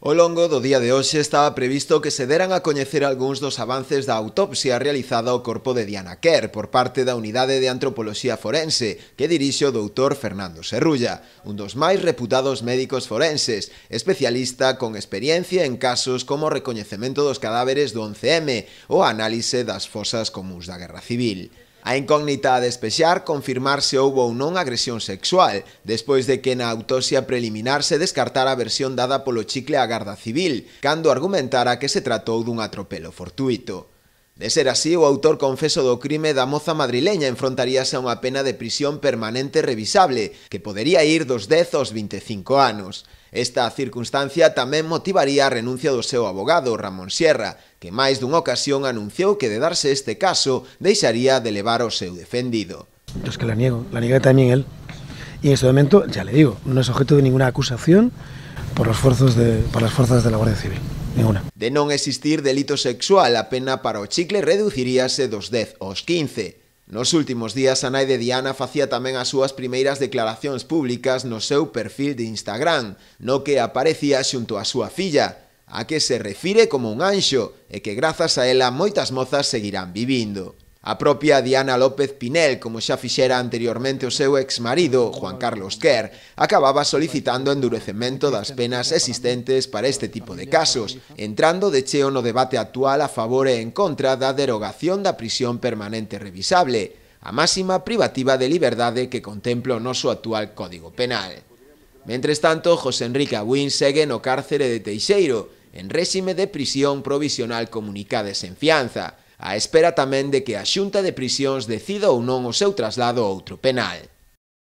Ao longo do día de hoxe estaba previsto que se deran a coñecer algúns dos avances da autopsia realizada ao corpo de Diana Quer por parte da Unidade de Antropoloxía Forense que dirixe o doutor Fernando Serrulla, un dos máis reputados médicos forenses, especialista con experiencia en casos como o recoñecemento dos cadáveres do 11M ou a análise das fosas comúns da Guerra Civil. A incógnita a despexar confirmar se houbo ou non agresión sexual, despois de que na autopsia preliminar se descartara a versión dada polo chicle á Garda Civil, cando argumentara que se tratou dun atropelo fortuito. De ser así, o autor confeso do crime da moza madrileña enfrontaríase a unha pena de prisión permanente revisable, que podería ir dos 10 aos 25 anos. Esta circunstancia tamén motivaría a renuncia do seu abogado, Ramón Sierra, que máis dunha ocasión anunciou que de darse este caso, deixaría de levar o seu defendido. Yo es que la niega también él. Y en este momento, ya le digo, no es objeto de ninguna acusación por las fuerzas de la Guardia Civil. Ninguna. De non existir delito sexual, a pena para o chicle reduciríase dos 10 aos 15. Nos últimos días, a nai de Diana facía tamén as súas primeiras declaracións públicas no seu perfil de Instagram, no que aparecía xunto á súa filla, a que se refire como un anxo e que grazas a ela moitas mozas seguirán vivindo. A propia Diana López Pinel, como xa fixera anteriormente o seu exmarido, Juan Carlos Quer, acababa solicitando endurecemento das penas existentes para este tipo de casos, entrando de cheo no debate actual a favor e en contra da derogación da prisión permanente revisable, a máxima privativa de liberdade que contempla o noso actual Código Penal. Mentres tanto, José Enrique Abuín segue no cárcere de Teixeiro, en réxime de prisión provisional comunicada e sen fianza, á espera tamén de que a Xunta de Prisións decida ou non o seu traslado a outro penal.